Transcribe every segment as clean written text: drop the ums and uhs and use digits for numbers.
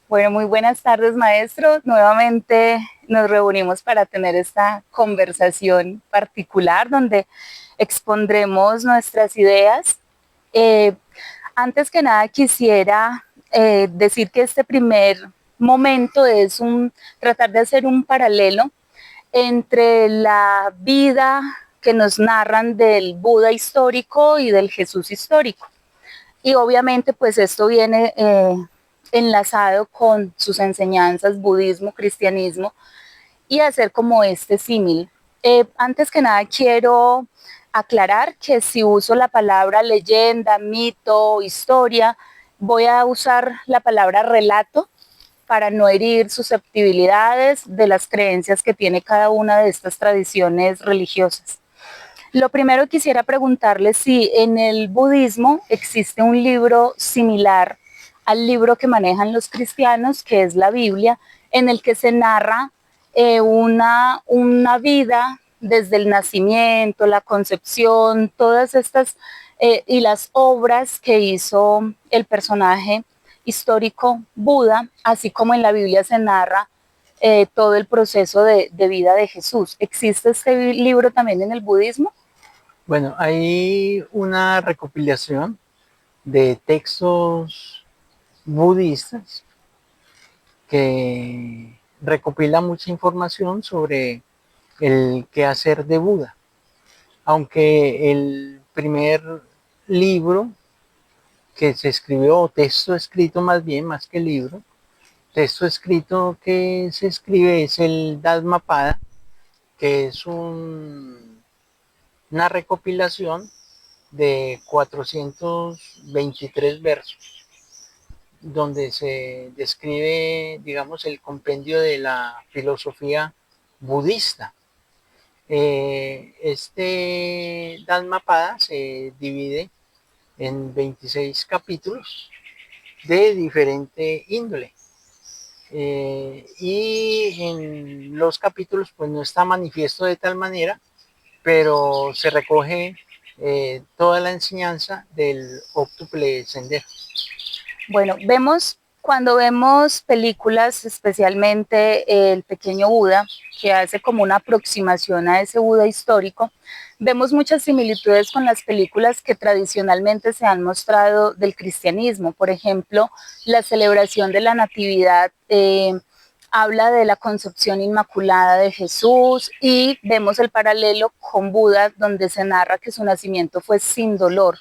Bueno, muy buenas tardes, maestro. Nuevamente nos reunimos para tener esta conversación particular donde expondremos nuestras ideas. Eh, Antes que nada quisiera decir que este primer momento es tratar de hacer un paralelo entre la vida que nos narran del Buda histórico y del Jesús histórico. Y obviamente pues esto viene enlazado con sus enseñanzas, budismo, cristianismo, y hacer como este símil. Antes que nada quiero aclarar que si uso la palabra leyenda, mito, historia, voy a usar la palabra relato para no herir susceptibilidades de las creencias que tiene cada una de estas tradiciones religiosas. Lo primero quisiera preguntarle si en el budismo existe un libro similar al libro que manejan los cristianos, que es la Biblia, en el que se narra una vida desde el nacimiento, la concepción, todas estas y las obras que hizo el personaje histórico Buda, así como en la Biblia se narra todo el proceso de vida de Jesús. ¿Existe este libro también en el budismo? Bueno, hay una recopilación de textos budistas que recopila mucha información sobre el quehacer de Buda. Aunque el primer libro que se escribió, o texto escrito más bien, más que libro, texto escrito que se escribe es el Dhammapada, que es una recopilación de 423 versos, donde se describe, digamos, el compendio de la filosofía budista. Este Dhammapada se divide en 26 capítulos de diferente índole. Y en los capítulos pues no está manifiesto de tal manera, pero se recoge toda la enseñanza del óctuple sendero. Bueno, cuando vemos películas, especialmente El Pequeño Buda, que hace como una aproximación a ese Buda histórico, vemos muchas similitudes con las películas que tradicionalmente se han mostrado del cristianismo. Por ejemplo, la celebración de la Natividad habla de la concepción inmaculada de Jesús y vemos el paralelo con Buda, donde se narra que su nacimiento fue sin dolor.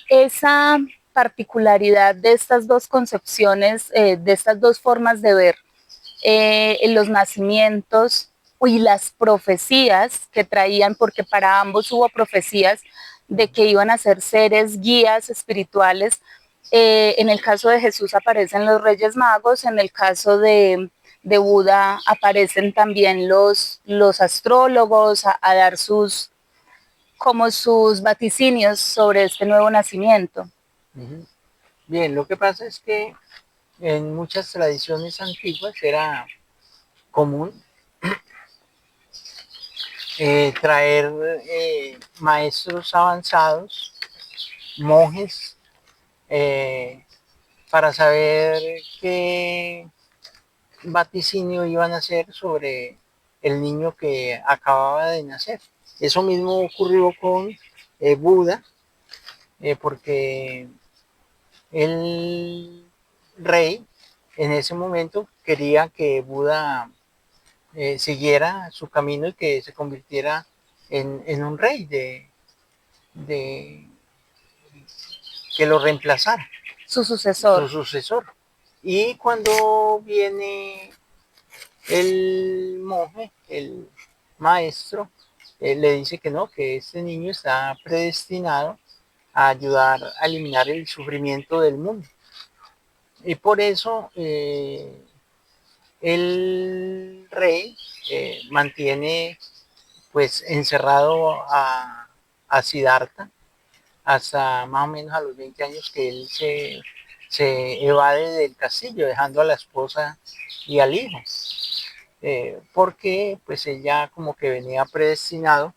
Esa particularidad de estas dos concepciones, de estas dos formas de ver en los nacimientos y las profecías que traían, porque para ambos hubo profecías de que iban a ser seres guías espirituales. En el caso de Jesús aparecen los Reyes Magos, en el caso de Buda aparecen también los astrólogos a dar como sus vaticinios sobre este nuevo nacimiento. Bien, lo que pasa es que en muchas tradiciones antiguas era común traer maestros avanzados, monjes, para saber qué vaticinio iban a hacer sobre el niño que acababa de nacer. Eso mismo ocurrió con Buda, porque el rey en ese momento quería que Buda siguiera su camino y que se convirtiera en un rey de que lo reemplazara, Su sucesor. su sucesor. Y cuando viene el monje, el maestro, le dice que no, que este niño está predestinado a ayudar a eliminar el sufrimiento del mundo. Y por eso el rey mantiene pues encerrado a Siddhartha hasta más o menos a los 20 años que él se evade del castillo, dejando a la esposa y al hijo. Porque pues ella como que venía predestinado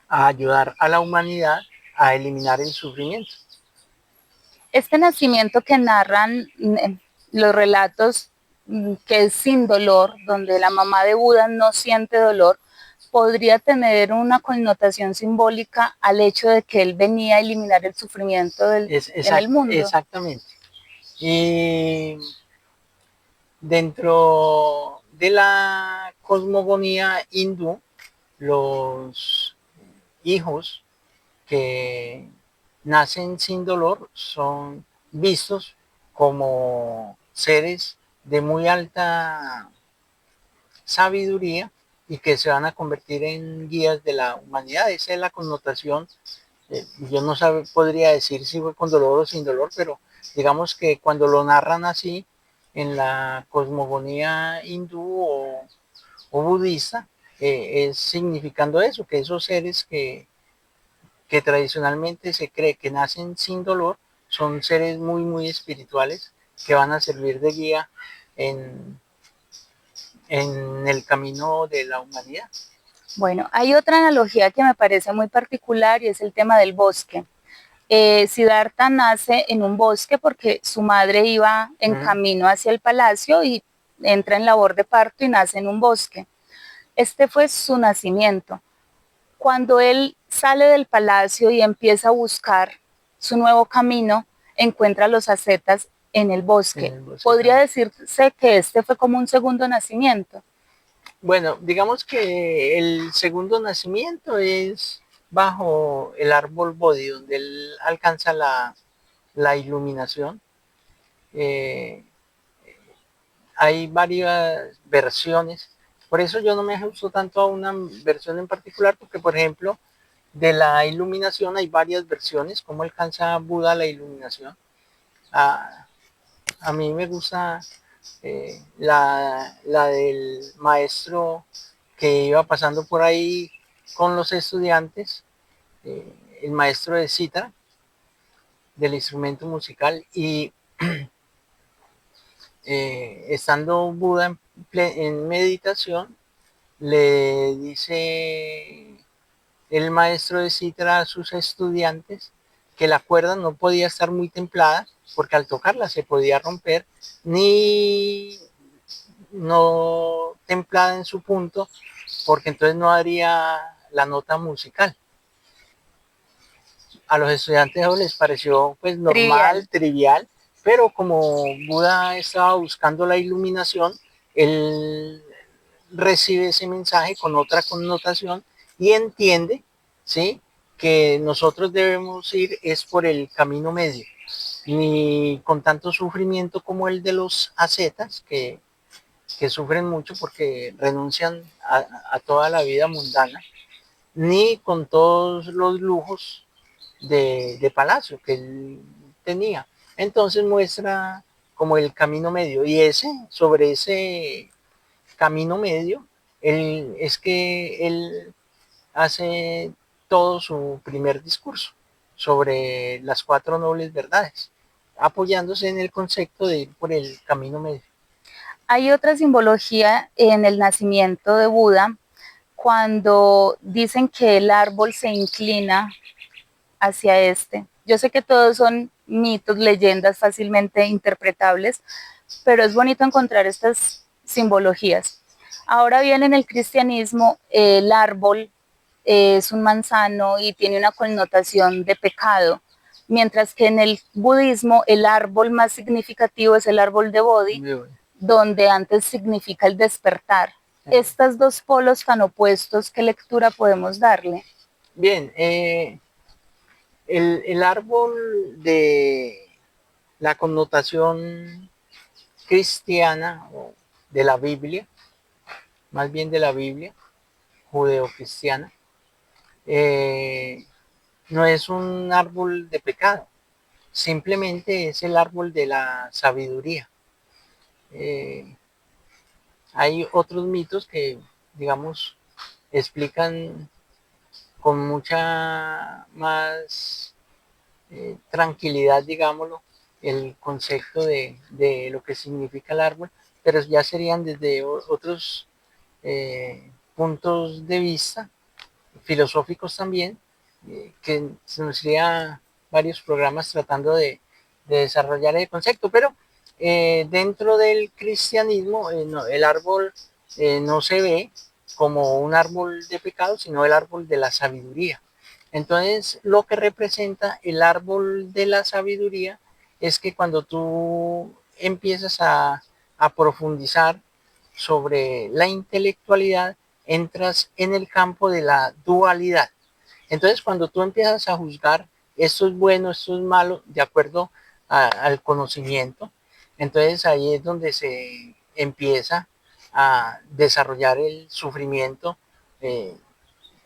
a ayudar a la humanidad a eliminar el sufrimiento. Este nacimiento que narran los relatos, que es sin dolor, donde la mamá de Buda no siente dolor, podría tener una connotación simbólica al hecho de que él venía a eliminar el sufrimiento en el mundo. Exactamente. Y dentro de la cosmogonía hindú, los hijos que nacen sin dolor son vistos como seres de muy alta sabiduría y que se van a convertir en guías de la humanidad. Esa es la connotación. Yo no podría decir si fue con dolor o sin dolor, pero digamos que cuando lo narran así en la cosmogonía hindú o budista, es significando eso, que esos seres que tradicionalmente se cree que nacen sin dolor son seres muy, muy espirituales que van a servir de guía en, en el camino de la humanidad. Bueno, hay otra analogía que me parece muy particular y es el tema del bosque. Siddhartha nace en un bosque porque su madre iba en camino hacia el palacio y entra en labor de parto y nace en un bosque. Este fue su nacimiento. Cuando él sale del palacio y empieza a buscar su nuevo camino, encuentra a los ascetas en el bosque. En el bosque Podría también. decirse que este fue como un segundo nacimiento. Bueno, digamos que el segundo nacimiento es bajo el árbol Bodhi, donde él alcanza la iluminación. Eh, Hay varias versiones, por eso yo no me ajusto tanto a una versión en particular, porque por ejemplo, de la iluminación hay varias versiones, cómo alcanza Buda la iluminación. A, a mí me gusta la del maestro que iba pasando por ahí con los estudiantes, el maestro de cítara, del instrumento musical, y estando Buda en meditación, le dice el maestro de cítara a sus estudiantes que la cuerda no podía estar muy templada porque al tocarla se podía romper, ni no templada en su punto, porque entonces no haría la nota musical. A los estudiantes les pareció pues normal, Trivial. trivial, pero como Buda estaba buscando la iluminación, él recibe ese mensaje con otra connotación y entiende, ¿sí?, que nosotros debemos ir es por el camino medio, ni con tanto sufrimiento como el de los ascetas, que sufren mucho porque renuncian a toda la vida mundana, ni con todos los lujos de palacio que él tenía. Entonces muestra como el camino medio, y sobre ese camino medio, es que él hace todo su primer discurso sobre las cuatro nobles verdades, apoyándose en el concepto de ir por el camino medio. Hay otra simbología en el nacimiento de Buda cuando dicen que el árbol se inclina hacia este. Yo sé que todos son mitos, leyendas fácilmente interpretables, pero es bonito encontrar estas simbologías. Ahora bien, en el cristianismo, el árbol es un manzano y tiene una connotación de pecado, mientras que en el budismo el árbol más significativo es el árbol de Bodhi, donde antes significa el despertar. Estos dos polos tan opuestos, ¿qué lectura podemos darle? Bien, el árbol de la connotación cristiana o de la Biblia, más bien de la Biblia judeocristiana, eh, no es un árbol de pecado, simplemente es el árbol de la sabiduría. Eh, Hay otros mitos que, digamos, explican con mucha más tranquilidad, digámoslo, el concepto de lo que significa el árbol, pero ya serían desde otros puntos de vista, filosóficos también, que se nos sería varios programas tratando desarrollar el concepto, pero dentro del cristianismo el árbol no se ve como un árbol de pecado, sino el árbol de la sabiduría. Entonces, lo que representa el árbol de la sabiduría es que cuando tú empiezas a profundizar sobre la intelectualidad, entras en el campo de la dualidad. Entonces, cuando tú empiezas a juzgar esto es bueno, esto es malo, de acuerdo al conocimiento, entonces ahí es donde se empieza a desarrollar el sufrimiento eh,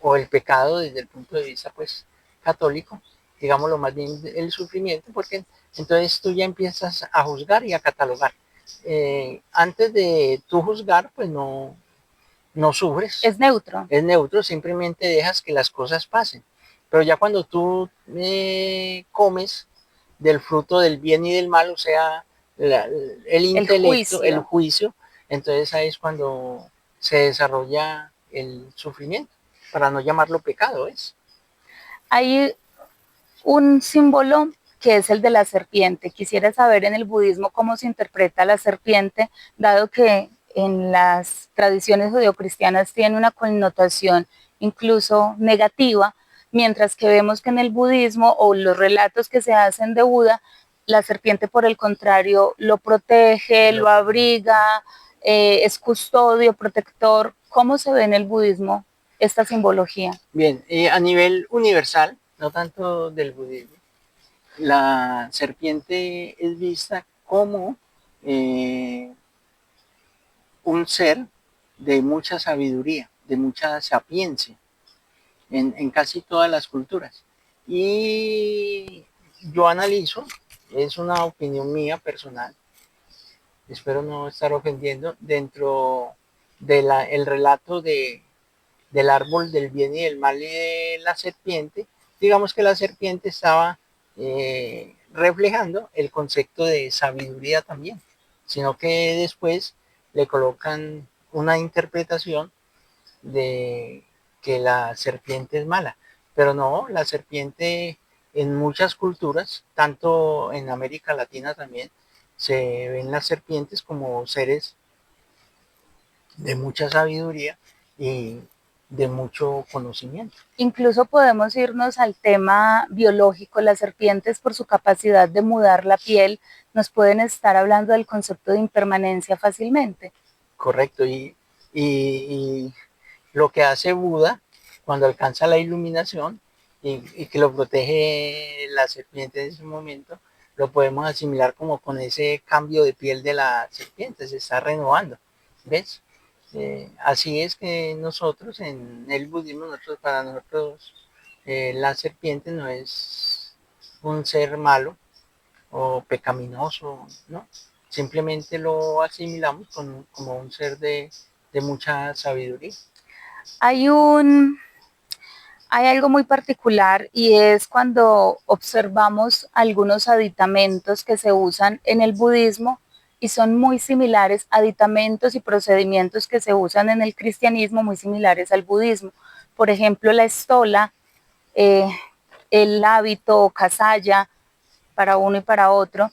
o el pecado desde el punto de vista pues católico, digámoslo más bien el sufrimiento, porque entonces tú ya empiezas a juzgar y a catalogar. Antes de tú juzgar, pues no sufres, Es neutro. es neutro, simplemente dejas que las cosas pasen. Pero ya cuando tú comes del fruto del bien y del mal, o sea, el El intelecto, el juicio. juicio, entonces ahí es cuando se desarrolla el sufrimiento, para no llamarlo pecado, ¿es? Hay un símbolo que es el de la serpiente. Quisiera saber en el budismo cómo se interpreta la serpiente, dado que en las tradiciones judeocristianas tiene una connotación incluso negativa, mientras que vemos que en el budismo o los relatos que se hacen de Buda, la serpiente por el contrario lo protege, lo abriga, es custodio, protector. ¿Cómo se ve en el budismo esta simbología? Bien, a nivel universal, no tanto del budismo, la serpiente es vista como eh, un ser de mucha sabiduría, de mucha sapiencia, en casi todas las culturas. Y yo analizo, es una opinión mía personal, espero no estar ofendiendo, dentro del el relato del árbol del bien y del mal y de la serpiente, digamos que la serpiente estaba reflejando el concepto de sabiduría también, sino que después le colocan una interpretación de que la serpiente es mala. Pero no, la serpiente en muchas culturas, tanto en América Latina también, se ven las serpientes como seres de mucha sabiduría y de mucho conocimiento. Incluso podemos irnos al tema biológico. Las serpientes, por su capacidad de mudar la piel, nos pueden estar hablando del concepto de impermanencia fácilmente. Correcto. Y lo que hace Buda cuando alcanza la iluminación y que lo protege la serpiente en ese momento, lo podemos asimilar como con ese cambio de piel de la serpiente, se está renovando. ¿Ves? Así es que nosotros en el budismo, para nosotros la serpiente no es un ser malo o pecaminoso, ¿no? Simplemente lo asimilamos como un ser de mucha sabiduría. Hay un hay algo muy particular y es cuando observamos algunos aditamentos que se usan en el budismo y son muy similares, aditamentos y procedimientos que se usan en el cristianismo muy similares al budismo. Por ejemplo, la estola, eh, el hábito o casalla para uno y para otro,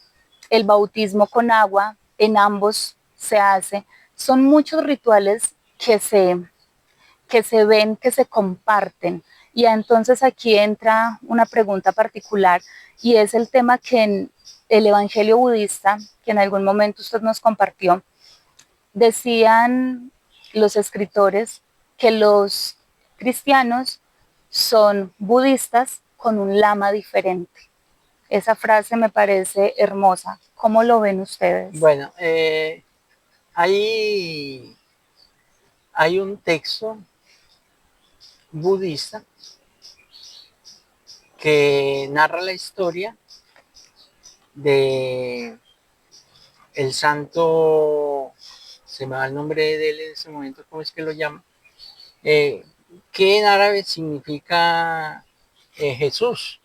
el bautismo con agua, en ambos se hace. Son muchos rituales que se ven, que se comparten. Y entonces aquí entra una pregunta particular y es el tema que en el Evangelio budista, que en algún momento usted nos compartió, decían los escritores que los cristianos son budistas con un lama diferente. Esa frase me parece hermosa. ¿Cómo lo ven ustedes? Bueno, hay un texto budista que narra la historia de el santo, se me va el nombre de él en ese momento, ¿cómo es que lo llama? Eh, que en árabe significa Jesús.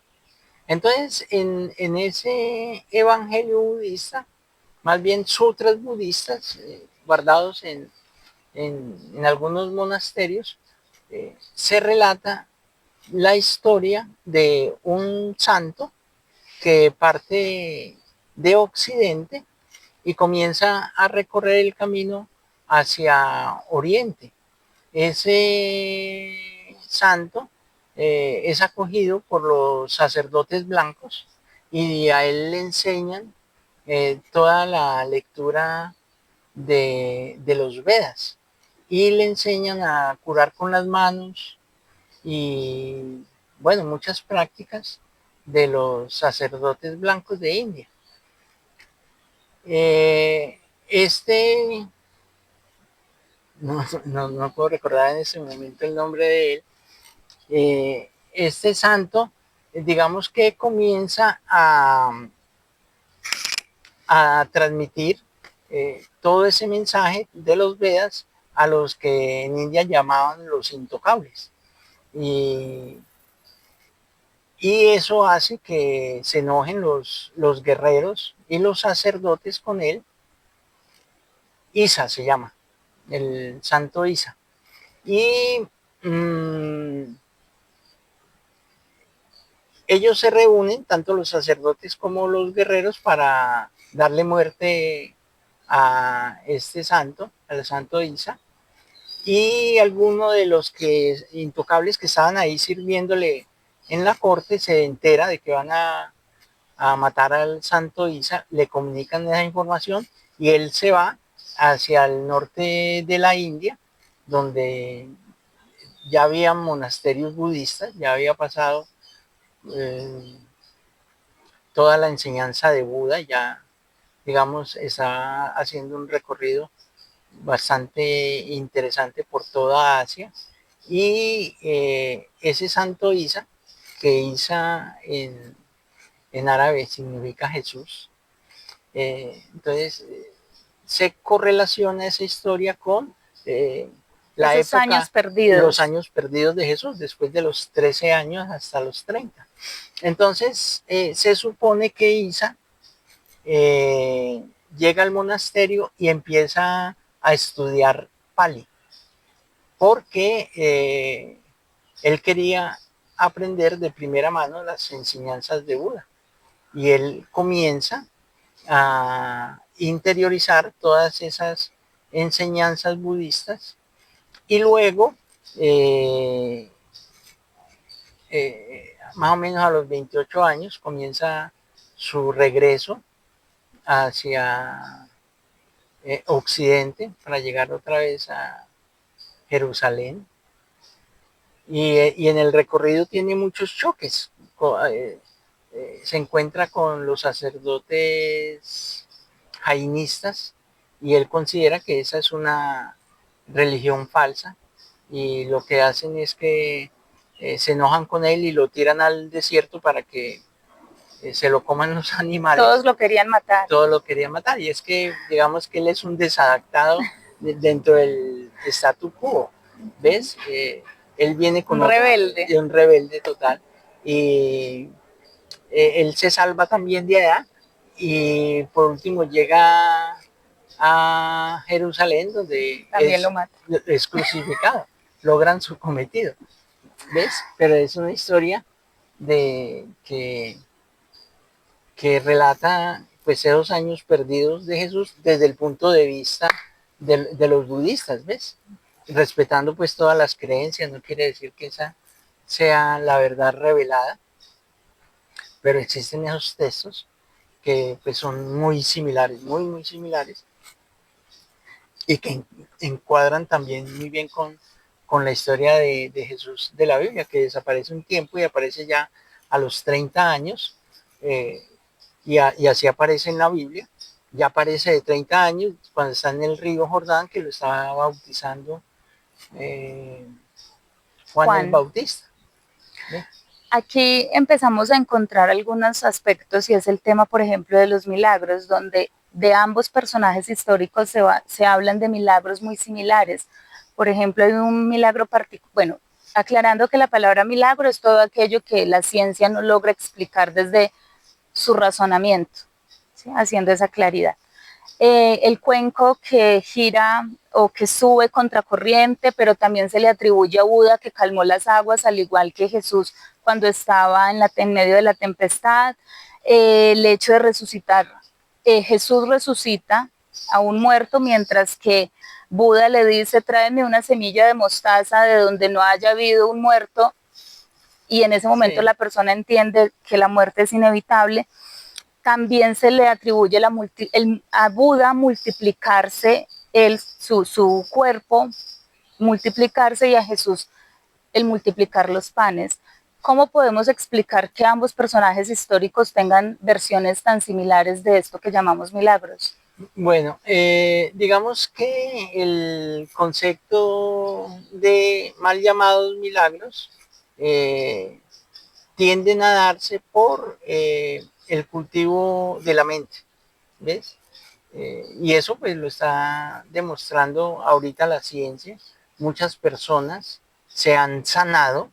Entonces, en ese evangelio budista, más bien sutras budistas guardados en algunos monasterios, se relata la historia de un santo que parte de Occidente y comienza a recorrer el camino hacia Oriente. Ese santo es acogido por los sacerdotes blancos y a él le enseñan toda la lectura de los Vedas y le enseñan a curar con las manos y, bueno, muchas prácticas de los sacerdotes blancos de India. Este, no puedo recordar en este momento el nombre de él, este santo, digamos que comienza a transmitir todo ese mensaje de los Vedas a los que en India llamaban los intocables. Y, y eso hace que se enojen los guerreros y los sacerdotes con él. Isa se llama, el santo Isa. Y ellos se reúnen, tanto los sacerdotes como los guerreros, para darle muerte a este santo, al santo Isa. Y alguno de los intocables que estaban ahí sirviéndole en la corte se entera de que van a matar al santo Isa, le comunican esa información y él se va hacia el norte de la India, donde ya había monasterios budistas, ya había pasado toda la enseñanza de Buda, ya digamos está haciendo un recorrido bastante interesante por toda Asia. Y ese santo Isa, que Isa en árabe significa Jesús, entonces se correlaciona esa historia con la Esos época, años perdidos. los años perdidos de Jesús, después de los 13 años hasta los 30. Entonces se supone que Isa llega al monasterio y empieza a estudiar Pali, porque él quería aprender de primera mano las enseñanzas de Buda. Y él comienza a interiorizar todas esas enseñanzas budistas y luego, más o menos a los 28 años, comienza su regreso hacia Occidente para llegar otra vez a Jerusalén. Y en el recorrido tiene muchos choques. Se encuentra con los sacerdotes jainistas y él considera que esa es una religión falsa y lo que hacen es que se enojan con él y lo tiran al desierto para que se lo coman los animales. Todos lo querían matar. Todos lo querían matar y es que digamos que él es un desadaptado dentro del statu quo, ¿ves? Él viene con un rebelde. Un rebelde total y él se salva también de allá y por último llega a Jerusalén donde también lo mata. Es crucificado, logran su cometido, ¿ves? Pero es una historia de que relata pues esos años perdidos de Jesús desde el punto de vista de los budistas, ¿ves? Respetando pues todas las creencias, no quiere decir que esa sea la verdad revelada, pero existen esos textos que pues son muy similares, muy similares, y que encuadran también muy bien con la historia de Jesús de la Biblia, que desaparece un tiempo y aparece ya a los 30 años, y así aparece en la Biblia, ya aparece de 30 años cuando está en el río Jordán, que lo estaba bautizando Juan el Bautista. ¿Sí? Aquí empezamos a encontrar algunos aspectos y es el tema, por ejemplo, de los milagros, donde de ambos personajes históricos se hablan de milagros muy similares. Por ejemplo, hay un milagro particular, bueno, aclarando que la palabra milagro es todo aquello que la ciencia no logra explicar desde su razonamiento, ¿sí? Haciendo esa claridad. El cuenco que gira o que sube contracorriente, pero también se le atribuye a Buda que calmó las aguas, al igual que Jesús cuando estaba en medio de la tempestad. El hecho de resucitar Jesús resucita a un muerto, mientras que Buda le dice, tráeme una semilla de mostaza de donde no haya habido un muerto, y en ese momento Sí, la persona entiende que la muerte es inevitable. También se le atribuye a Buda multiplicarse su cuerpo, multiplicarse, y a Jesús el multiplicar los panes. ¿Cómo podemos explicar que ambos personajes históricos tengan versiones tan similares de esto que llamamos milagros? bueno, digamos que el concepto de mal llamados milagros eh, tienden a darse por el cultivo de la mente, ¿ves? Y eso pues lo está demostrando ahorita la ciencia. Muchas personas se han sanado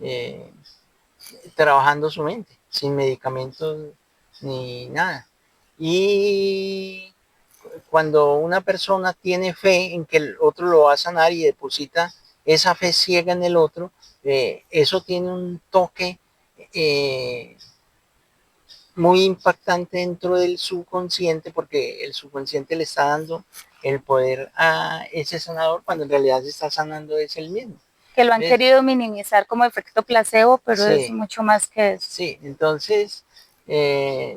eh, trabajando su mente, sin medicamentos ni nada. Y cuando una persona tiene fe en que el otro lo va a sanar y deposita esa fe ciega en el otro, eso tiene un toque eh, muy impactante dentro del subconsciente, porque el subconsciente le está dando el poder a ese sanador cuando en realidad se está sanando es el mismo. Que lo han ¿Ves? querido minimizar como efecto placebo, pero es Sí, mucho más que eso. sí, entonces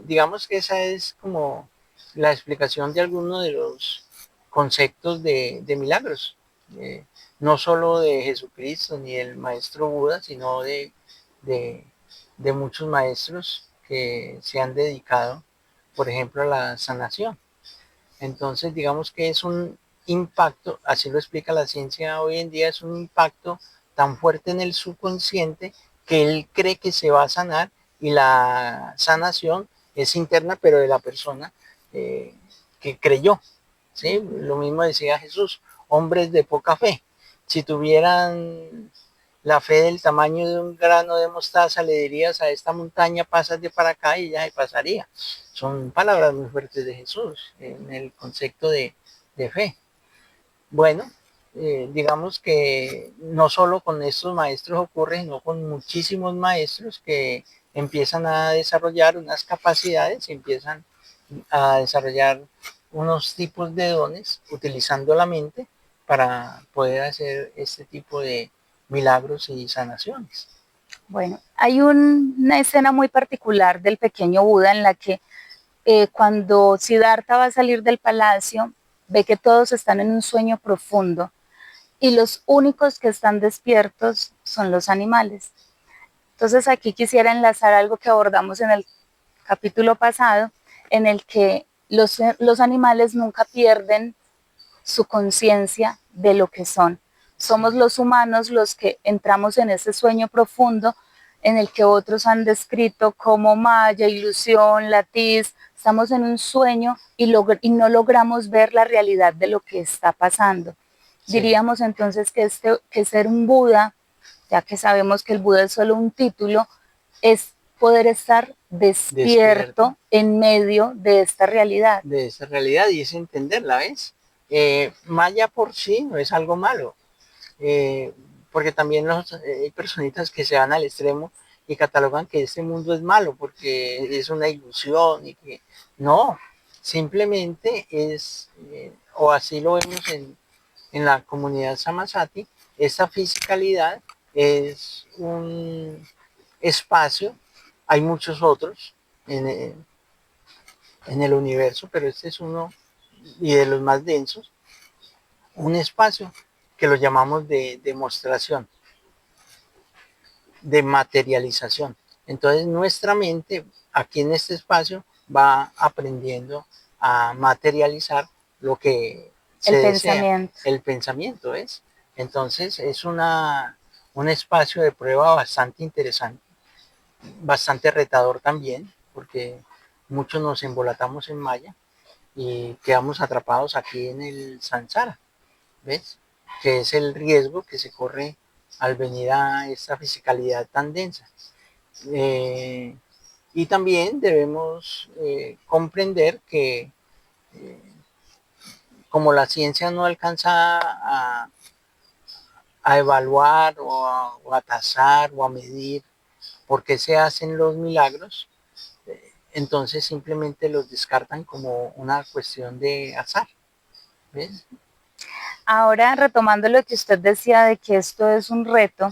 digamos que esa es como la explicación de algunos de los conceptos de milagros, eh, no solo de Jesucristo ni del maestro Buda, sino de, de muchos maestros que se han dedicado, por ejemplo, a la sanación. Entonces, digamos que es un impacto, así lo explica la ciencia hoy en día, es un impacto tan fuerte en el subconsciente que él cree que se va a sanar, y la sanación es interna, pero de la persona eh, que creyó. ¿Sí? Lo mismo decía Jesús, hombres de poca fe. Si tuvieran la fe del tamaño de un grano de mostaza, le dirías a esta montaña, pásate para acá, y ya se pasaría. Son palabras muy fuertes de Jesús en el concepto de fe. Bueno, digamos que no solo con estos maestros ocurre, sino con muchísimos maestros que empiezan a desarrollar unas capacidades, empiezan a desarrollar unos tipos de dones utilizando la mente para poder hacer este tipo de milagros y sanaciones. Bueno, hay una escena muy particular del pequeño Buda en la que cuando Siddhartha va a salir del palacio, ve que todos están en un sueño profundo y los únicos que están despiertos son los animales. Entonces aquí quisiera enlazar algo que abordamos en el capítulo pasado, en el que los animales nunca pierden su conciencia de lo que son. Somos Sí, los humanos los que entramos en ese sueño profundo en el que otros han descrito como maya, ilusión, latiz. Estamos en un sueño y no logramos ver la realidad de lo que está pasando. sí, Diríamos entonces que ser un Buda, ya que sabemos que el Buda es solo un título, es poder estar despierto despierto en medio de esta realidad. de esa realidad, y es entenderla, ¿ves? Maya por sí no es algo malo, eh, porque también hay personitas que se van al extremo y catalogan que este mundo es malo porque es una ilusión y que no, simplemente es, o así lo vemos en la comunidad Samasati, esta fisicalidad es un espacio, hay muchos otros en, en el universo, pero este es uno y de los más densos, un espacio que lo llamamos de demostración, de materialización. Entonces nuestra mente aquí en este espacio va aprendiendo a materializar lo que se El desea, pensamiento. el pensamiento es. Entonces es un espacio de prueba bastante interesante, bastante retador también, porque muchos nos embolatamos en malla y quedamos atrapados aquí en el samsara, ¿ves? Que es el riesgo que se corre al venir a esta fisicalidad tan densa. Eh, y también debemos comprender que como la ciencia no alcanza a evaluar o a tasar o a medir por qué se hacen los milagros, entonces simplemente los descartan como una cuestión de azar, ¿ves? Ahora, retomando lo que usted decía de que esto es un reto,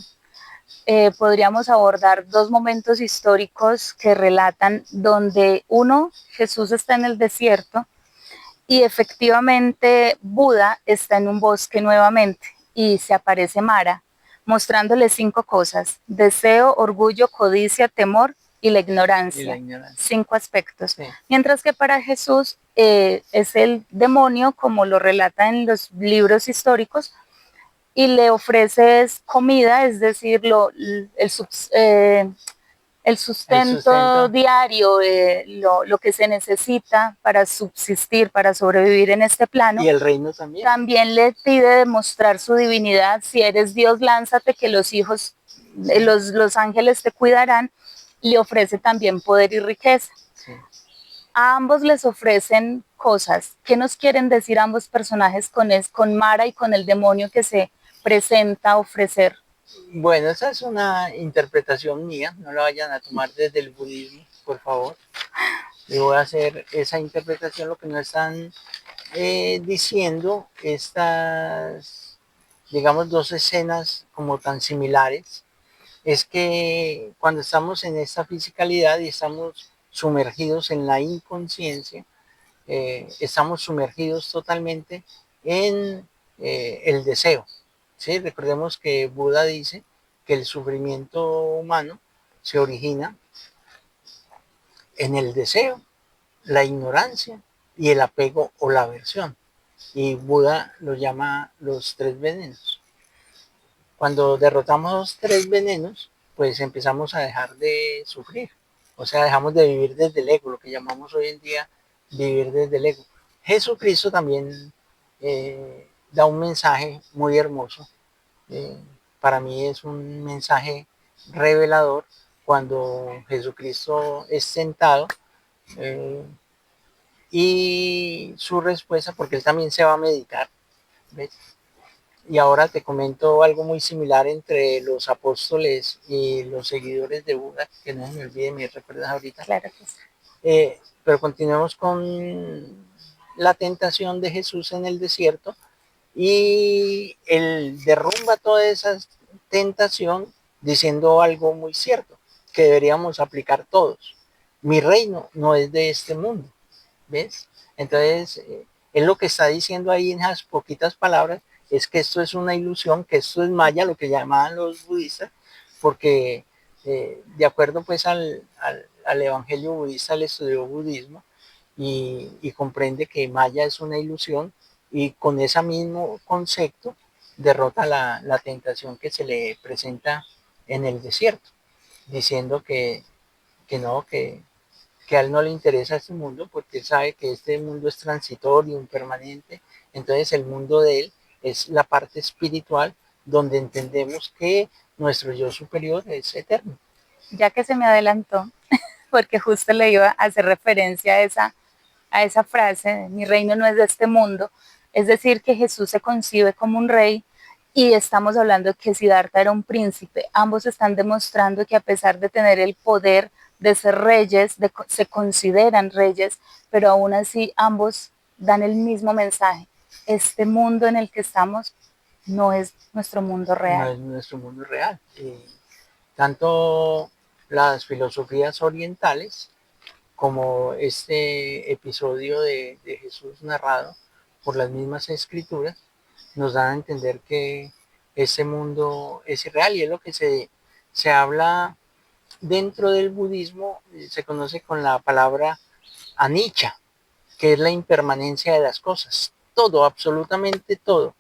podríamos abordar dos momentos históricos que relatan donde uno, Jesús está en el desierto y efectivamente Buda está en un bosque nuevamente y se aparece Mara mostrándole cinco cosas: deseo, orgullo, codicia, temor y la Y la ignorancia. ignorancia. Cinco aspectos. Sí. Mientras que para Jesús es el demonio, como lo relata en los libros históricos, y le ofreces comida, es decir, el El sustento sustento diario, lo que se necesita para subsistir, para sobrevivir en este plano. y el reino también. También le pide demostrar su divinidad. Si eres Dios, lánzate, que los hijos, los ángeles te cuidarán. Le ofrece también poder y riqueza. Sí. A ambos les ofrecen cosas. ¿Qué nos quieren decir ambos personajes con Mara y con el demonio que se presenta a ofrecer? Bueno, esa es una interpretación mía, no la vayan a tomar desde el budismo, por favor. Yo voy a hacer esa interpretación, lo que nos están diciendo estas, digamos, dos escenas como tan similares, es que cuando estamos en esta fisicalidad y estamos sumergidos en la inconsciencia, estamos sumergidos totalmente en el deseo. ¿Sí? Recordemos que Buda dice que el sufrimiento humano se origina en el deseo, la ignorancia y el apego o la aversión. Y Buda lo llama los tres venenos. Cuando derrotamos los tres venenos, pues empezamos a dejar de sufrir. O sea, dejamos de vivir desde el ego, lo que llamamos hoy en día vivir desde el ego. Jesucristo también da un mensaje muy hermoso. Eh, para mí es un mensaje revelador cuando Jesucristo es sentado eh, y su respuesta, porque él también se va a meditar, ¿ves? Y ahora te comento algo muy similar entre los apóstoles y los seguidores de Buda, que no se me olvide, me recuerdas ahorita. Claro que sí. Pero continuemos con la tentación de Jesús en el desierto y él derrumba toda esa tentación diciendo algo muy cierto, que deberíamos aplicar todos. Mi reino no es de este mundo, ¿ves? Entonces, él lo que está diciendo ahí en esas poquitas palabras es que esto es una ilusión, que esto es maya, lo que llamaban los budistas, porque de acuerdo pues al evangelio budista, él estudió budismo y comprende que maya es una ilusión y con ese mismo concepto derrota la tentación que se le presenta en el desierto, diciendo que no, que a él no le interesa este mundo porque él sabe que este mundo es transitorio, impermanente. Entonces el mundo de él es la parte espiritual donde entendemos que nuestro yo superior es eterno. Ya que se me adelantó, porque justo le iba a hacer referencia a esa frase, mi reino no es de este mundo, es decir, que Jesús se concibe como un rey y estamos hablando de que Siddhartha era un príncipe. Ambos están demostrando que a pesar de tener el poder de ser reyes, se consideran reyes, pero aún así ambos dan el mismo mensaje. Este mundo en el que estamos no es nuestro mundo No real. es nuestro mundo real. Tanto las filosofías orientales como este episodio de Jesús narrado por las mismas escrituras nos dan a entender que ese mundo es irreal y es lo que se habla dentro del budismo, se conoce con la palabra anicca, que es la impermanencia de las cosas. Todo, absolutamente todo,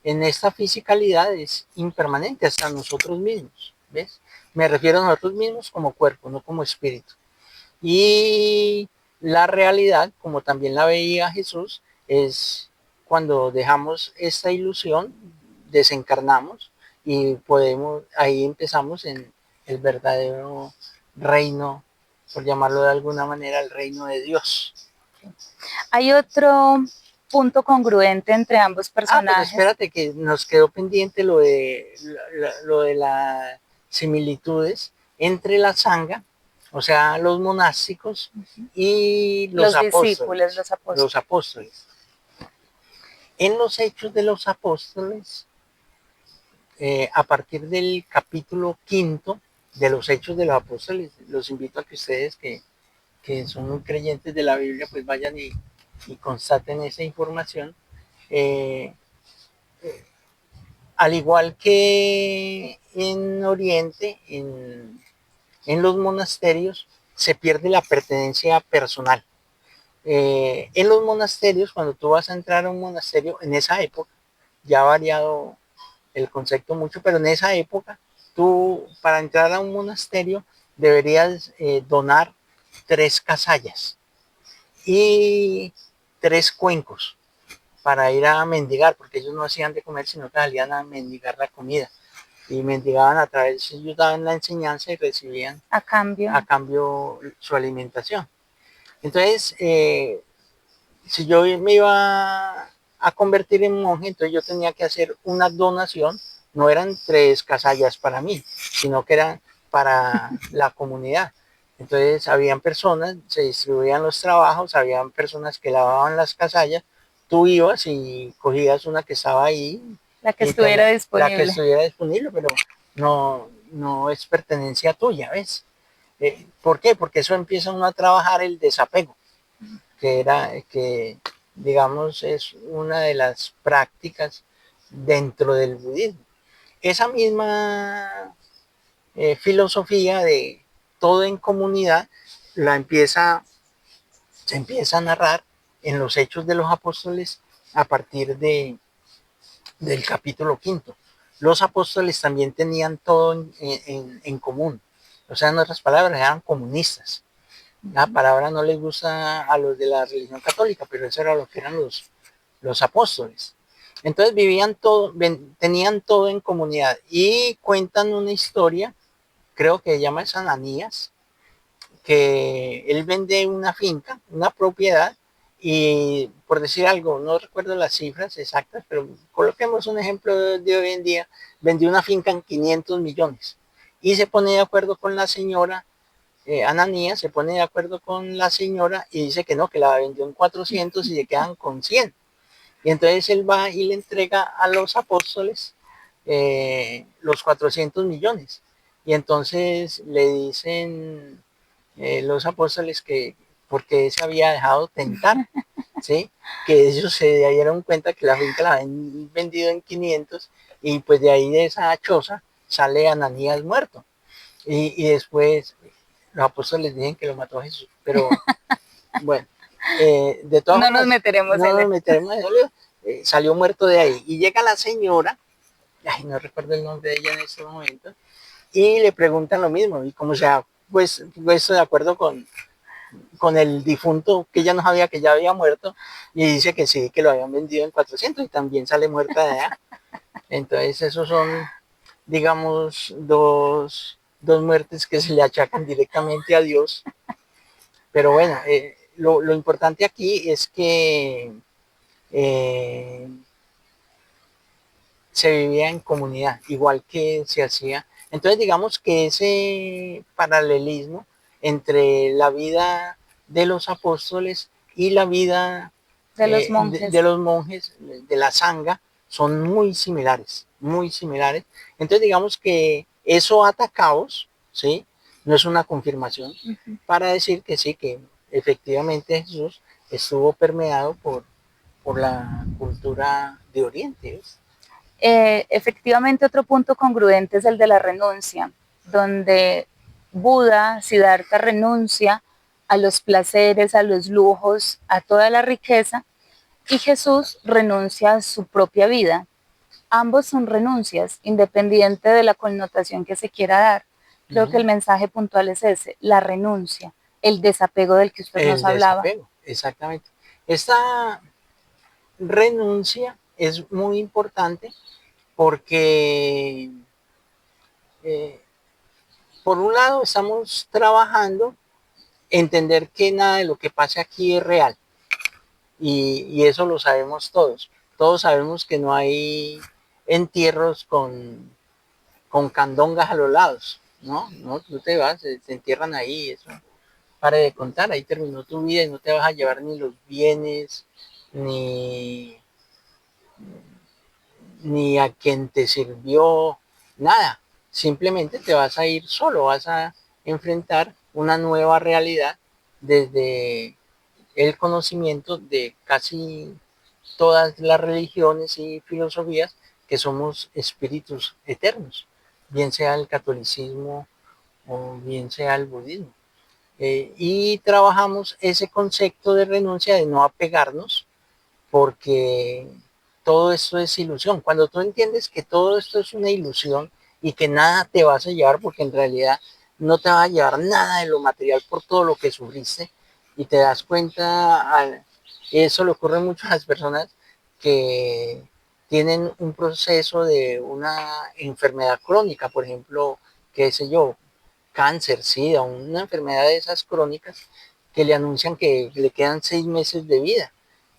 en esta fisicalidad es impermanente hasta nosotros mismos, ¿ves? Me refiero a nosotros mismos como cuerpo, no como espíritu. Y la realidad, como también la veía Jesús, es cuando dejamos esta ilusión, desencarnamos y podemos, ahí empezamos en el verdadero reino, por llamarlo de alguna manera, el reino de Dios. Hay otro punto congruente entre ambos Pero personajes. espérate que nos quedó pendiente lo de las similitudes entre la sanga o sea, los monásticos y los discípulos, apóstoles. los apóstoles. Los apóstoles. En los Hechos de los Apóstoles, a partir del capítulo 5 de los Hechos de los Apóstoles, los invito a que ustedes que son muy creyentes de la Biblia, pues vayan y constaten esa información. Eh, al igual que en Oriente, en los monasterios, se pierde la pertenencia personal. En los monasterios, cuando tú vas a entrar a un monasterio, en esa época, ya ha variado el concepto mucho, pero en esa época, tú para entrar a un monasterio deberías donar 3 casallas y 3 cuencos para ir a mendigar, porque ellos no hacían de comer, sino que salían a mendigar la comida. Y mendigaban a través, ellos daban la enseñanza y recibían a cambio su alimentación. Entonces, si yo me iba a convertir en monje, entonces yo tenía que hacer una donación, no eran 3 casallas para mí, sino que eran para la comunidad. Entonces habían personas, se distribuían los trabajos, habían personas que lavaban las casallas, tú ibas y cogías una que estaba ahí. La que estuviera disponible. La que estuviera disponible, pero no es pertenencia tuya, ¿ves? ¿Por qué? Porque eso empieza uno a trabajar el desapego, que digamos es una de las prácticas dentro del budismo. Esa misma filosofía de todo en comunidad se empieza a narrar en los Hechos de los Apóstoles a partir del capítulo 5. Los apóstoles también tenían todo en común. O sea, en otras palabras, eran comunistas. La palabra no les gusta a los de la religión católica, pero eso era lo que eran los apóstoles. Entonces vivían todo, tenían todo en comunidad y cuentan una historia, creo que se llama Ananías, que él vende una finca, una propiedad, y por decir algo, no recuerdo las cifras exactas, pero coloquemos un ejemplo de hoy en día, vendió una finca en 500 millones y se pone de acuerdo con la señora, Ananías se pone de acuerdo con la señora y dice que no, que la vendió en 400 y se quedan con 100. Y entonces él va y le entrega a los apóstoles los 400 millones. Y entonces le dicen los apóstoles que porque se había dejado tentar, ¿sí? Que ellos se dieron cuenta que la finca la habían vendido en 500 y pues de ahí de esa choza sale Ananías muerto. Y después los apóstoles dicen que lo mató a Jesús, pero bueno, de todas formas, nos meteremos no nos meteremos en eso, salió muerto de ahí. Y llega la señora, ay, no recuerdo el nombre de ella en este momento, y le preguntan lo mismo, y como sea, pues de acuerdo con el difunto, que ella no sabía que ya había muerto, y dice que sí, que lo habían vendido en 400 y también sale muerta de allá. Entonces esos son, digamos, dos muertes que se le achacan directamente a Dios. Pero bueno, lo importante aquí es que se vivía en comunidad, igual que se hacía. Entonces digamos que ese paralelismo entre la vida de los apóstoles y la vida de los monjes, de la sangha, son muy similares, muy similares. Entonces digamos que eso ata cabos, ¿sí? No es una confirmación para decir que sí, que efectivamente Jesús estuvo permeado por la cultura de Oriente, ¿ves? Efectivamente, otro punto congruente es el de la renuncia, donde Buda, Siddhartha, renuncia a los placeres, a los lujos, a toda la riqueza, y Jesús renuncia a su propia vida. Ambos son renuncias, independiente de la connotación que se quiera dar. Creo que el mensaje puntual es ese, la renuncia, el desapego del que usted nos hablaba. El desapego, exactamente. Esta renuncia es muy importante porque por un lado estamos trabajando entender que nada de lo que pasa aquí es real y eso lo sabemos todos. Todos sabemos que no hay entierros con candongas a los lados. no, tú te vas, te entierran ahí, eso. Para de contar, ahí terminó tu vida y no te vas a llevar ni los bienes, ni, ni a quien te sirvió, nada. Simplemente te vas a ir solo, vas a enfrentar una nueva realidad desde el conocimiento de casi todas las religiones y filosofías que somos espíritus eternos, bien sea el catolicismo o bien sea el budismo. Y trabajamos ese concepto de renuncia, de no apegarnos, porque todo esto es ilusión. Cuando tú entiendes que todo esto es una ilusión y que nada te vas a llevar, porque en realidad no te va a llevar nada de lo material por todo lo que sufriste, y te das cuenta, eso le ocurre mucho a las personas que tienen un proceso de una enfermedad crónica, por ejemplo, qué sé yo, cáncer, sida, una enfermedad de esas crónicas que le anuncian que le quedan 6 meses de vida.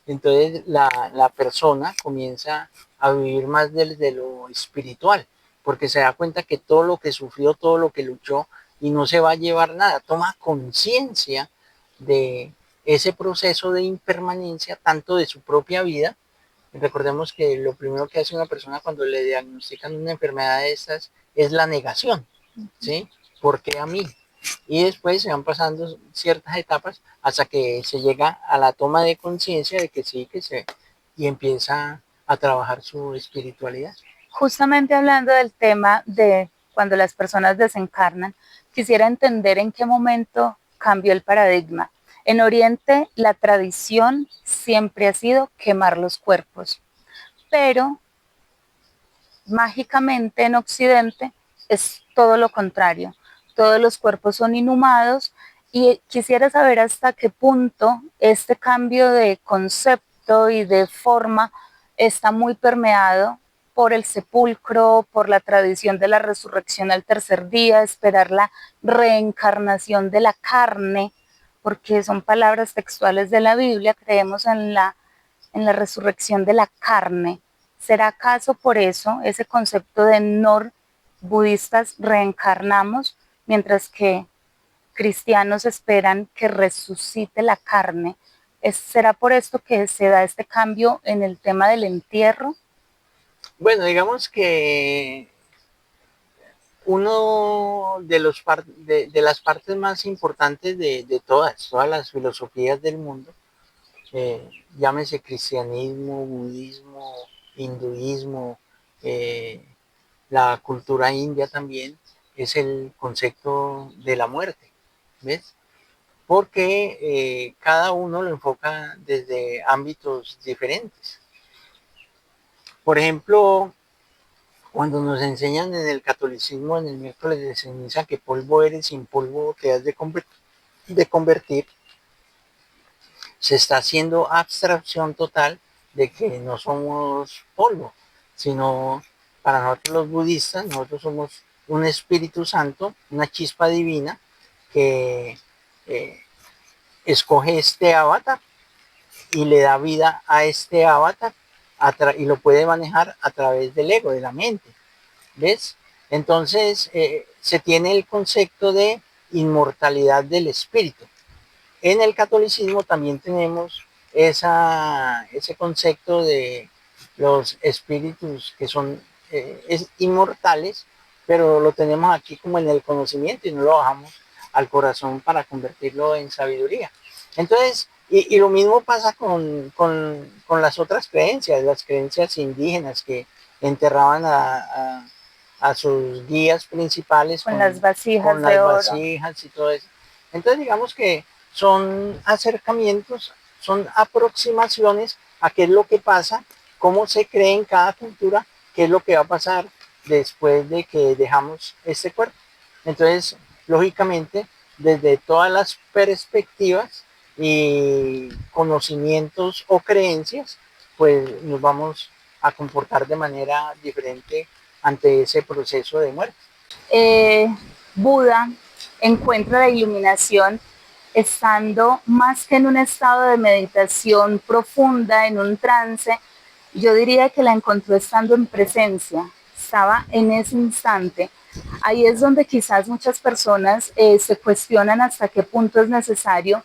Entonces la persona comienza a vivir más desde lo espiritual, porque se da cuenta que todo lo que sufrió, todo lo que luchó, y no se va a llevar nada, toma conciencia de ese proceso de impermanencia, tanto de su propia vida. Recordemos que lo primero que hace una persona cuando le diagnostican una enfermedad de estas es la negación, ¿sí? ¿Por qué a mí? Y después se van pasando ciertas etapas hasta que se llega a la toma de conciencia de que sí, y empieza a trabajar su espiritualidad. Justamente hablando del tema de cuando las personas desencarnan, quisiera entender en qué momento cambió el paradigma. En Oriente, la tradición siempre ha sido quemar los cuerpos, pero mágicamente en Occidente es todo lo contrario. Todos los cuerpos son inhumados y quisiera saber hasta qué punto este cambio de concepto y de forma está muy permeado por el sepulcro, por la tradición de la resurrección al tercer día, esperar la reencarnación de la carne, porque son palabras textuales de la Biblia, creemos en la resurrección de la carne. ¿Será acaso por eso ese concepto de no budistas reencarnamos, mientras que cristianos esperan que resucite la carne? ¿Será por esto que se da este cambio en el tema del entierro? Bueno, digamos que uno de, de las partes más importantes de todas las filosofías del mundo, llámese cristianismo, budismo, hinduismo, eh, la cultura india también, es el concepto de la muerte, ¿ves? Porque cada uno lo enfoca desde ámbitos diferentes. Por ejemplo, cuando nos enseñan en el catolicismo, en el miércoles de ceniza, que polvo eres, sin polvo te has de convertir, se está haciendo abstracción total de que no somos polvo, sino para nosotros los budistas, nosotros somos un Espíritu Santo, una chispa divina que eh, escoge este avatar y le da vida a este avatar y lo puede manejar a través del ego, de la mente. ¿Ves? Entonces se tiene el concepto de inmortalidad del espíritu. En el catolicismo también tenemos ese concepto de los espíritus que son inmortales, pero lo tenemos aquí como en el conocimiento y no lo bajamos al corazón para convertirlo en sabiduría. Entonces, y lo mismo pasa con las otras creencias, las creencias indígenas que enterraban a sus guías principales Con las con vasijas de las oro. vasijas y todo eso. Entonces, digamos que son acercamientos, son aproximaciones a qué es lo que pasa, cómo se cree en cada cultura, qué es lo que va a pasar después de que dejamos este cuerpo. Entonces, lógicamente, desde todas las perspectivas y conocimientos o creencias, pues nos vamos a comportar de manera diferente ante ese proceso de muerte. eh, Buda encuentra la iluminación estando más que en un estado de meditación profunda, en un trance, yo diría que la encontró estando en presencia, estaba en ese instante. Ahí es donde quizás muchas personas se cuestionan hasta qué punto es necesario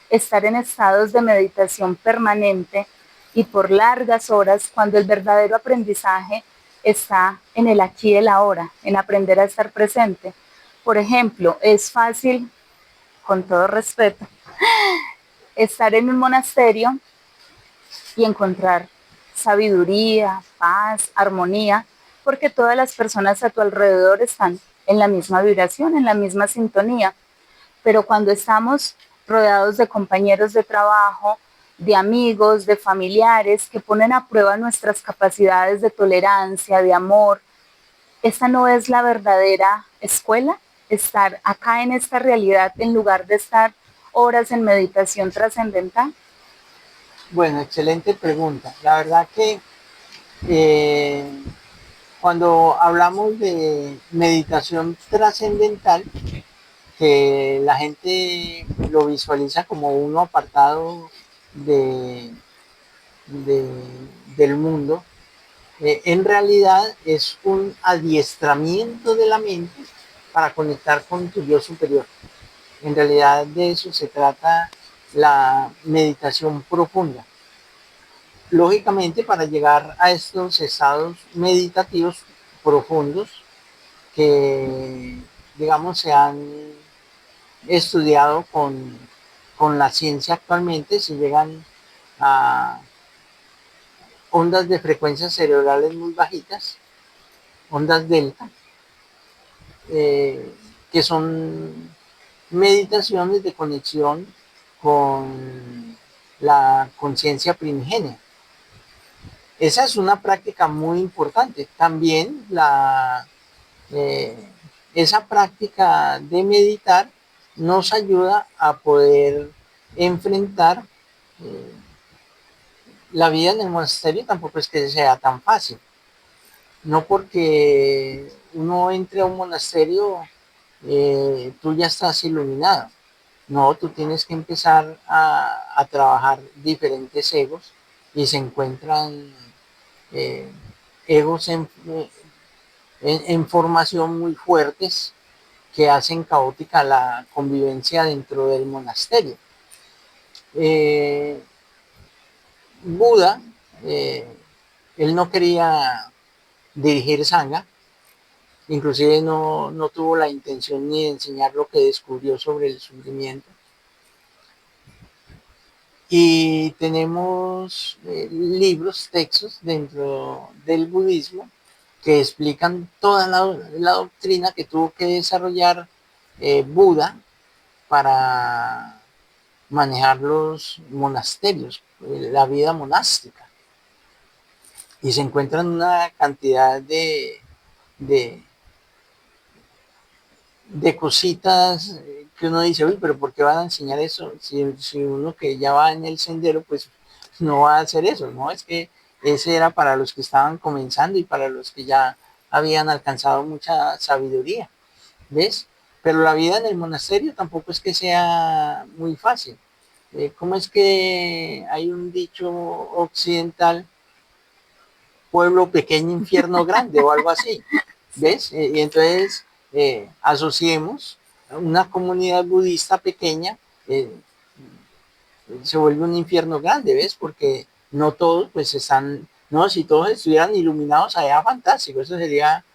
estar en estados de meditación permanente y por largas horas, cuando el verdadero aprendizaje está en el aquí y el ahora, en aprender a estar presente. Por ejemplo, es fácil, con todo respeto, estar en un monasterio y encontrar sabiduría, paz, armonía, porque todas las personas a tu alrededor están en la misma vibración, en la misma sintonía. Pero cuando estamos rodeados de compañeros de trabajo, de amigos, de familiares que ponen a prueba nuestras capacidades de tolerancia, de amor, esta no es la verdadera escuela, estar acá en esta realidad en lugar de estar horas en meditación trascendental. Bueno, excelente pregunta. La verdad que eh, cuando hablamos de meditación trascendental, que la gente lo visualiza como uno apartado de, de, del mundo, en realidad es un adiestramiento de la mente para conectar con tu yo superior. En realidad de eso se trata la meditación profunda. Lógicamente, para llegar a estos estados meditativos profundos que, digamos, se han estudiado con la ciencia actualmente, se llegan a ondas de frecuencias cerebrales muy bajitas, ondas delta, eh, que son meditaciones de conexión con la conciencia primigenia. Esa es una práctica muy importante. También eh, esa práctica de meditar nos ayuda a poder enfrentar eh, la vida en el monasterio. Tampoco es que sea tan fácil. No porque uno entre a un monasterio, tú ya estás iluminado. No, tú tienes que empezar a trabajar diferentes egos y se encuentran eh, egos en formación muy fuertes que hacen caótica la convivencia dentro del monasterio. Eh, Buda, eh, él no quería dirigir Sangha, inclusive no tuvo la intención ni de enseñar lo que descubrió sobre el sufrimiento. Y tenemos libros, textos dentro del budismo que explican toda la doctrina que tuvo que desarrollar Buda para manejar los monasterios, la vida monástica. Y se encuentran una cantidad de, de cositas que uno dice, uy, pero ¿por qué van a enseñar eso? Si uno que ya va en el sendero, pues no va a hacer eso, ¿no? Es que ese era para los que estaban comenzando y para los que ya habían alcanzado mucha sabiduría, ¿ves? Pero la vida en el monasterio tampoco es que sea muy fácil. ¿Cómo es que hay un dicho occidental, pueblo pequeño, infierno grande o algo así? Sí. ¿Ves? Y entonces asociemos una comunidad budista pequeña, eh, se vuelve un infierno grande, ¿ves? Porque no todos pues están, no, si todos estuvieran iluminados allá, fantástico, eso sería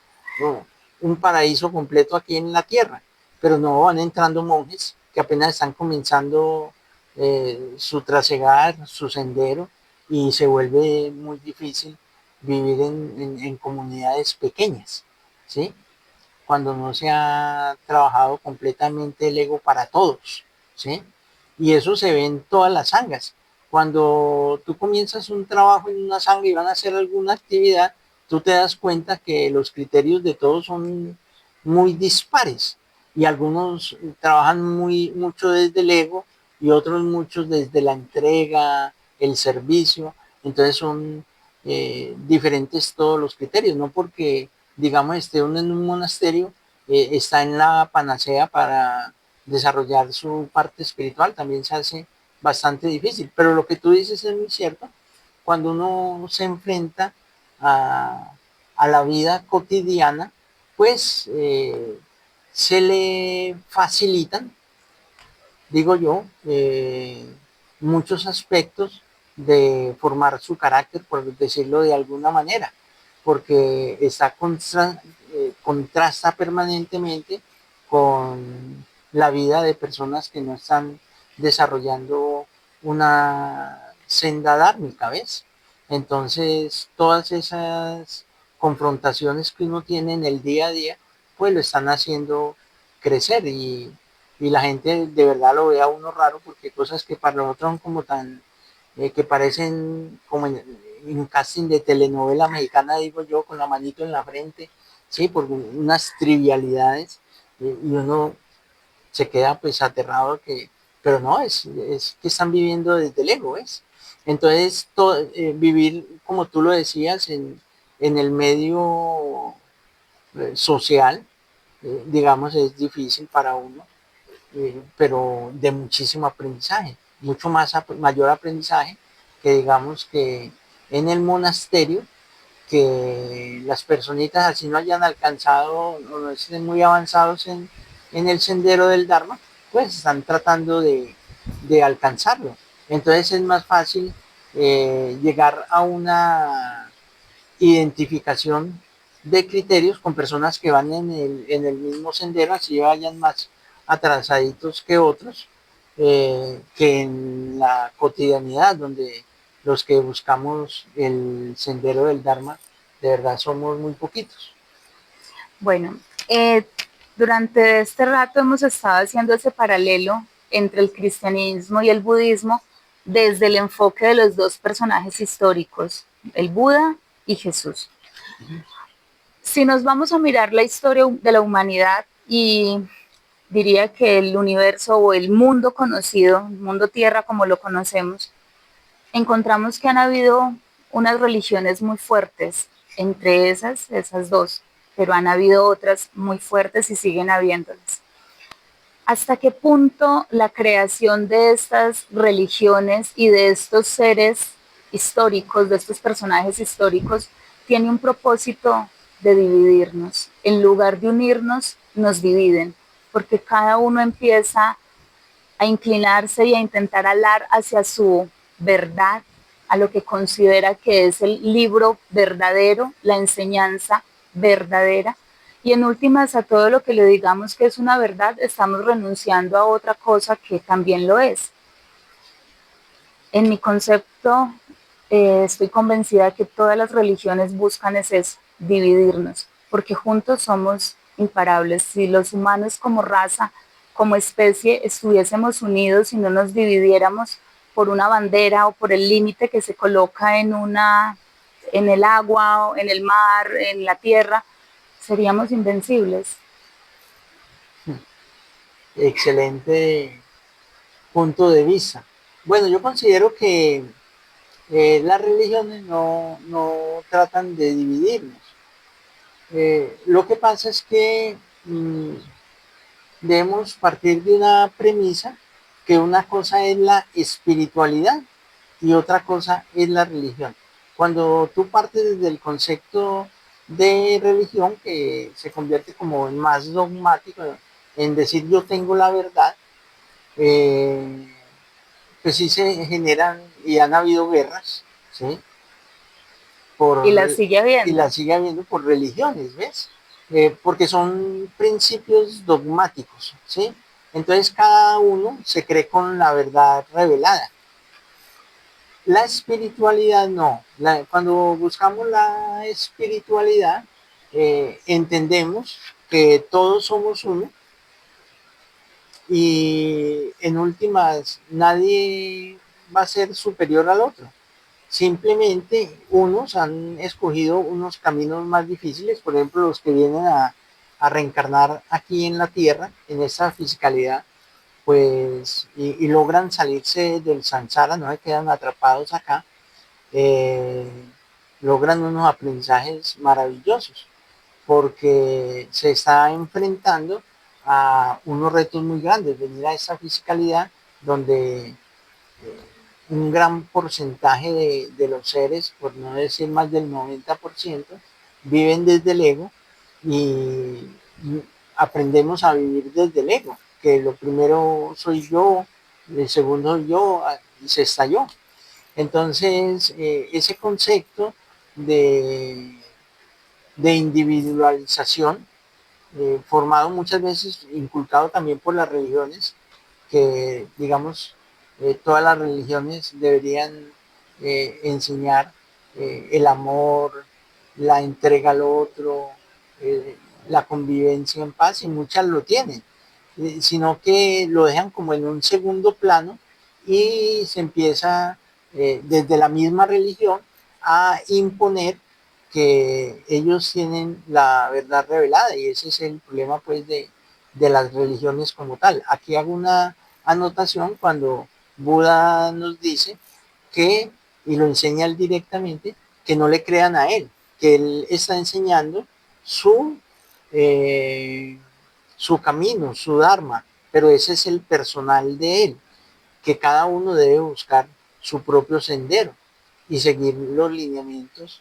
no, un paraíso completo aquí en la tierra, pero no, van entrando monjes que apenas están comenzando su trasegar, su sendero, y se vuelve muy difícil vivir en comunidades pequeñas, ¿sí? Cuando no se ha trabajado completamente el ego para todos, ¿sí? Y eso se ve en todas las sangas. Cuando tú comienzas un trabajo en una sanga y van a hacer alguna actividad, tú te das cuenta que los criterios de todos son muy dispares y algunos trabajan mucho desde el ego y otros muchos desde la entrega, el servicio. Entonces son diferentes todos los criterios, no porque digamos esté uno en un monasterio, está en la panacea para desarrollar su parte espiritual, también se hace bastante difícil. Pero lo que tú dices es muy cierto, cuando uno se enfrenta a, a la vida cotidiana, pues se le facilitan, digo yo, muchos aspectos de formar su carácter, por decirlo de alguna manera, porque contrasta permanentemente con la vida de personas que no están desarrollando una senda dármica, ¿ves? Entonces, todas esas confrontaciones que uno tiene en el día a día, pues lo están haciendo crecer y la gente de verdad lo ve a uno raro porque cosas que para nosotros son como tan, que parecen como en un casting de telenovela mexicana, digo yo, con la manito en la frente, sí, por unas trivialidades, y uno se queda pues aterrado que, pero no, es que están viviendo desde el ego, ¿ves? Entonces, vivir, como tú lo decías, en el medio social, digamos, es difícil para uno, pero de muchísimo aprendizaje, mucho más mayor aprendizaje que digamos que en el monasterio, que las personitas así no hayan alcanzado o no estén muy avanzados en el sendero del Dharma, pues están tratando de alcanzarlo. Entonces es más fácil llegar a una identificación de criterios con personas que van en el mismo sendero, así vayan más atrasaditos que otros, que en la cotidianidad, donde los que buscamos el sendero del Dharma, de verdad somos muy poquitos. Bueno, durante este rato hemos estado haciendo ese paralelo entre el cristianismo y el budismo desde el enfoque de los dos personajes históricos, el Buda y Jesús. Si nos vamos a mirar la historia de la humanidad y diría que el universo o el mundo conocido, el mundo tierra como lo conocemos, encontramos que han habido unas religiones muy fuertes, entre esas dos, pero han habido otras muy fuertes y siguen habiéndolas. ¿Hasta qué punto la creación de estas religiones y de estos seres históricos, de estos personajes históricos, tiene un propósito de dividirnos? En lugar de unirnos, nos dividen, porque cada uno empieza a inclinarse y a intentar alar hacia su verdad, a lo que considera que es el libro verdadero, la enseñanza verdadera. Y en últimas, a todo lo que le digamos que es una verdad, estamos renunciando a otra cosa que también lo es. En mi concepto, estoy convencida que todas las religiones buscan es eso, dividirnos, porque juntos somos imparables. Si los humanos como raza, como especie, estuviésemos unidos y no nos dividiéramos por una bandera o por el límite que se coloca en el agua, en el mar, en la tierra, seríamos invencibles. Excelente punto de vista. Bueno, yo considero que las religiones no tratan de dividirnos. Lo que pasa es que debemos partir de una premisa que una cosa es la espiritualidad y otra cosa es la religión. Cuando tú partes desde el concepto de religión, que se convierte como en más dogmático, en decir yo tengo la verdad, eh, pues sí se generan y han habido guerras, ¿sí? Y la por, sigue y la habiendo. sigue habiendo por religiones, ¿ves? Porque son principios dogmáticos, ¿sí? Entonces cada uno se cree con la verdad revelada. La espiritualidad no. Cuando buscamos la espiritualidad, entendemos que todos somos uno y en últimas nadie va a ser superior al otro. Simplemente unos han escogido unos caminos más difíciles, por ejemplo, los que vienen a reencarnar aquí en la Tierra, en esa fisicalidad, pues, y logran salirse del samsara, no se quedan atrapados acá, eh, logran unos aprendizajes maravillosos, porque se está enfrentando a unos retos muy grandes, venir a esa fisicalidad donde un gran porcentaje de los seres, por no decir más del 90%, viven desde el ego y aprendemos a vivir desde el ego, que lo primero soy yo, el segundo yo y se estalló. Entonces, ese concepto de, de individualización, formado muchas veces, inculcado también por las religiones, que digamos, todas las religiones deberían enseñar el amor, la entrega al otro, eh, la convivencia en paz, y muchas lo tienen, sino que lo dejan como en un segundo plano y se empieza desde la misma religión a imponer que ellos tienen la verdad revelada, y ese es el problema pues de las religiones como tal. Aquí hago una anotación cuando Buda nos dice que, y lo enseña él directamente, que no le crean a él, que él está enseñando su, eh, su camino, su dharma, pero ese es el personal de él, que cada uno debe buscar su propio sendero y seguir los lineamientos.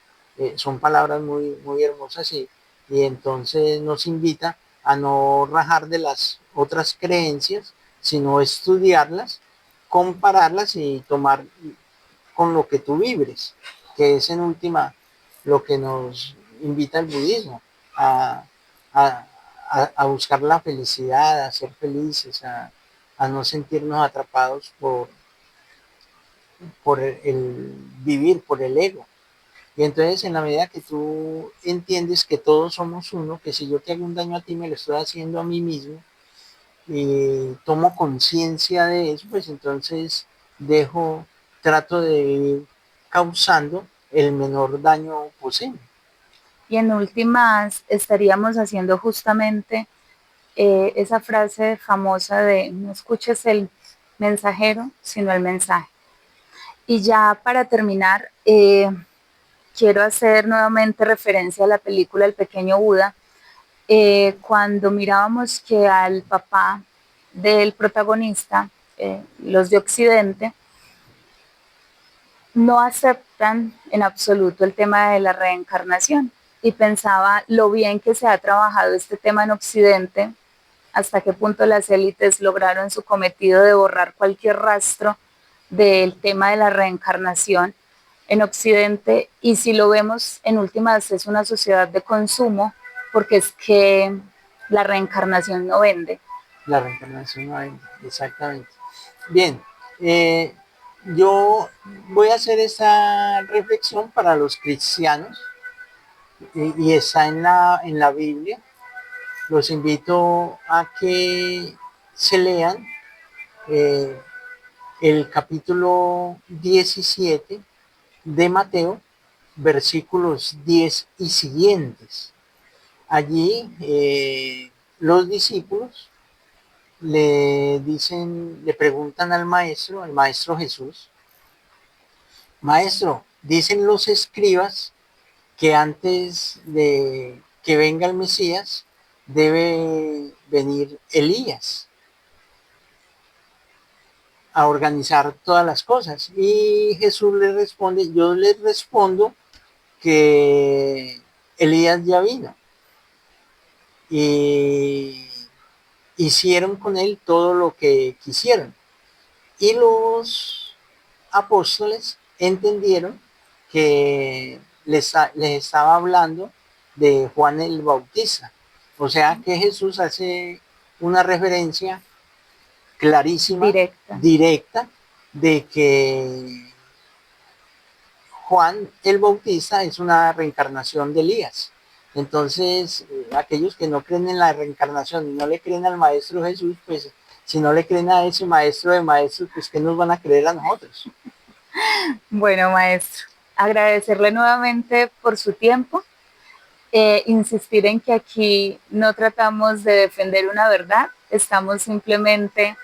Son palabras muy, muy hermosas, y entonces nos invita a no rajar de las otras creencias, sino estudiarlas, compararlas y tomar con lo que tú vibres, que es en última lo que nos invita el budismo, a, a, a buscar la felicidad, a ser felices, a no sentirnos atrapados por el vivir, por el ego. Y entonces en la medida que tú entiendes que todos somos uno, que si yo te hago un daño a ti, me lo estoy haciendo a mí mismo, y tomo conciencia de eso, pues entonces dejo, trato de vivir causando el menor daño posible. Y en últimas estaríamos haciendo justamente esa frase famosa de no escuches el mensajero, sino el mensaje. Y ya para terminar, quiero hacer nuevamente referencia a la película El pequeño Buda, cuando mirábamos que al papá del protagonista, los de Occidente, no aceptan en absoluto el tema de la reencarnación. Y pensaba lo bien que se ha trabajado este tema en Occidente, hasta qué punto las élites lograron su cometido de borrar cualquier rastro del tema de la reencarnación en Occidente. Y si lo vemos en últimas, es una sociedad de consumo, porque es que la reencarnación no vende. La reencarnación no hay, exactamente. Bien, eh, yo voy a hacer esta reflexión para los cristianos, y está en la Biblia. Los invito a que se lean eh, el capítulo 17 de Mateo, versículos 10 y siguientes. Allí los discípulos le dicen, le preguntan al maestro Jesús: Maestro, dicen los escribas que antes de que venga el Mesías debe venir Elías a organizar todas las cosas. Y Jesús le responde: yo les respondo que Elías ya vino y hicieron con él todo lo que quisieron. Y los apóstoles entendieron que les estaba hablando de Juan el Bautista. O sea que Jesús hace una referencia clarísima, Directa. directa, de que Juan el Bautista es una reencarnación de Elías. Entonces, aquellos que no creen en la reencarnación y no le creen al Maestro Jesús, pues si no le creen a ese Maestro de Maestros, pues ¿qué nos van a creer a nosotros? Bueno, maestro, agradecerle nuevamente por su tiempo, insistir en que aquí no tratamos de defender una verdad, estamos simplemente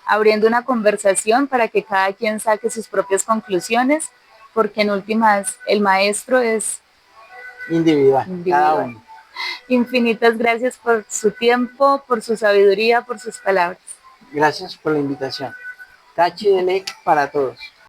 abriendo una conversación para que cada quien saque sus propias conclusiones, porque en últimas el maestro es Individual, cada individual. uno. Infinitas gracias por su tiempo, por su sabiduría, por sus palabras. Gracias por la invitación. Tachi de ley para todos.